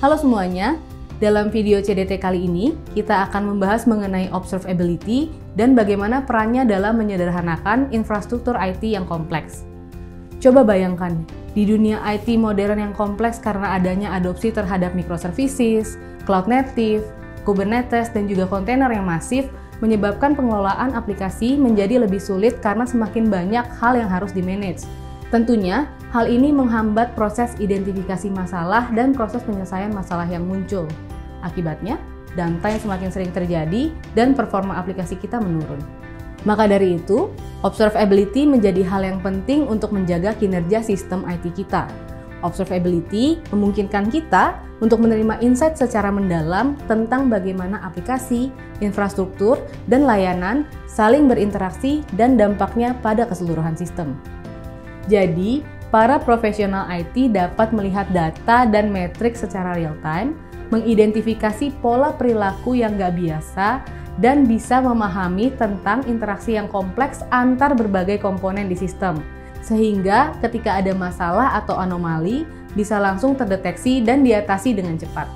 Halo semuanya, dalam video CDT kali ini kita akan membahas mengenai observability dan bagaimana perannya dalam menyederhanakan infrastruktur IT yang kompleks. Coba bayangkan, di dunia IT modern yang kompleks karena adanya adopsi terhadap microservices, cloud native, Kubernetes, dan juga kontainer yang masif, menyebabkan pengelolaan aplikasi menjadi lebih sulit karena semakin banyak hal yang harus di-manage. Tentunya, hal ini menghambat proses identifikasi masalah dan proses penyelesaian masalah yang muncul. Akibatnya, downtime semakin sering terjadi dan performa aplikasi kita menurun. Maka dari itu, observability menjadi hal yang penting untuk menjaga kinerja sistem IT kita. Observability memungkinkan kita untuk menerima insight secara mendalam tentang bagaimana aplikasi, infrastruktur, dan layanan saling berinteraksi dan dampaknya pada keseluruhan sistem. Jadi, para profesional IT dapat melihat data dan metrik secara real-time, mengidentifikasi pola perilaku yang nggak biasa, dan bisa memahami tentang interaksi yang kompleks antar berbagai komponen di sistem. Sehingga ketika ada masalah atau anomali, bisa langsung terdeteksi dan diatasi dengan cepat.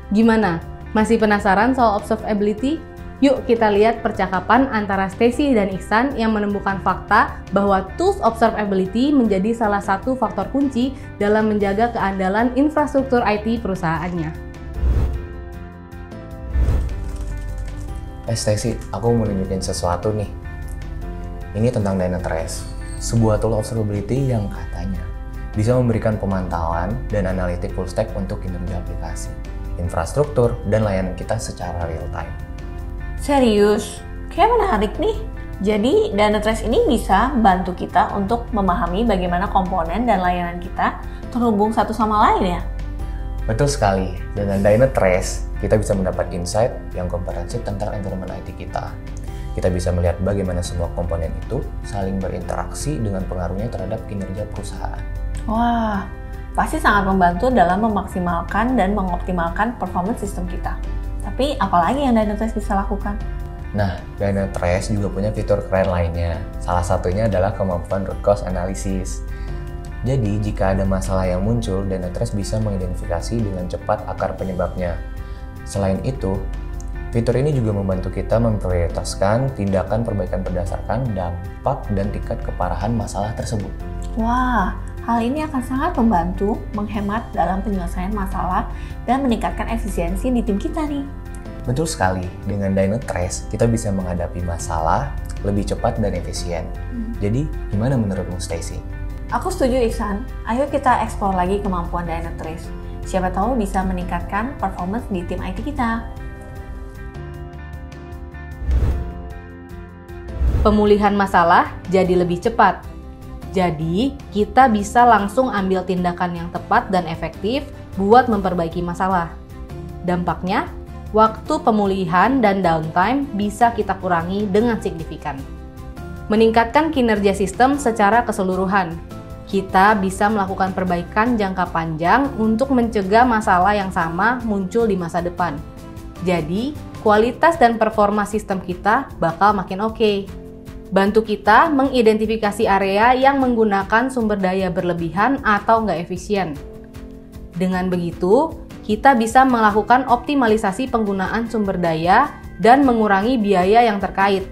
Gimana? Masih penasaran soal observability? Yuk kita lihat percakapan antara Stacy dan Iksan yang menemukan fakta bahwa tools observability menjadi salah satu faktor kunci dalam menjaga keandalan infrastruktur IT perusahaannya. Stacy, aku mau nunjukin sesuatu nih. Ini tentang Dynatrace, sebuah tool observability yang katanya bisa memberikan pemantauan dan analitik full stack untuk kinerja aplikasi, infrastruktur, dan layanan kita secara real time. Serius? Kayak menarik nih. Jadi Dynatrace ini bisa bantu kita untuk memahami bagaimana komponen dan layanan kita terhubung satu sama lain ya? Betul sekali, dengan Dynatrace kita bisa mendapat insight yang komprehensif tentang environment IT kita. Kita bisa melihat bagaimana semua komponen itu saling berinteraksi dengan pengaruhnya terhadap kinerja perusahaan. Wah, pasti sangat membantu dalam memaksimalkan dan mengoptimalkan performance sistem kita. Tapi apalagi yang Dynatrace bisa lakukan? Nah, Dynatrace juga punya fitur keren lainnya. Salah satunya adalah kemampuan root cause analysis. Jadi, jika ada masalah yang muncul, Dynatrace bisa mengidentifikasi dengan cepat akar penyebabnya. Selain itu, fitur ini juga membantu kita memprioritaskan tindakan perbaikan berdasarkan dampak dan tingkat keparahan masalah tersebut. Wah, hal ini akan sangat membantu menghemat dalam penyelesaian masalah dan meningkatkan efisiensi di tim kita nih. Betul sekali, dengan Dynatrace kita bisa menghadapi masalah lebih cepat dan efisien. Jadi, gimana menurutmu, Stacy? Aku setuju, Iksan. Ayo kita eksplor lagi kemampuan Dynatrace. Siapa tahu bisa meningkatkan performance di tim IT kita. Pemulihan masalah jadi lebih cepat. Jadi, kita bisa langsung ambil tindakan yang tepat dan efektif buat memperbaiki masalah. Dampaknya, waktu pemulihan dan downtime bisa kita kurangi dengan signifikan. Meningkatkan kinerja sistem secara keseluruhan. Kita bisa melakukan perbaikan jangka panjang untuk mencegah masalah yang sama muncul di masa depan. Jadi, kualitas dan performa sistem kita bakal makin oke. Bantu kita mengidentifikasi area yang menggunakan sumber daya berlebihan atau nggak efisien. Dengan begitu, kita bisa melakukan optimalisasi penggunaan sumber daya dan mengurangi biaya yang terkait,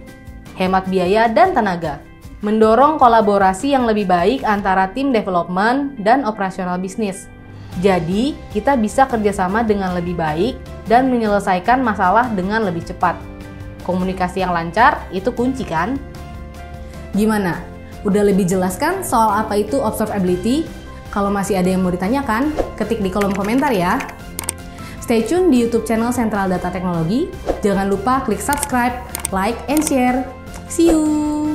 hemat biaya dan tenaga, mendorong kolaborasi yang lebih baik antara tim development dan operasional bisnis. Jadi, kita bisa kerjasama dengan lebih baik dan menyelesaikan masalah dengan lebih cepat. Komunikasi yang lancar itu kunci kan? Gimana? Udah lebih jelas kan soal apa itu observability? Kalau masih ada yang mau ditanyakan, ketik di kolom komentar ya. Stay tune di YouTube channel Sentral Data Teknologi. Jangan lupa klik subscribe, like, and share. See you!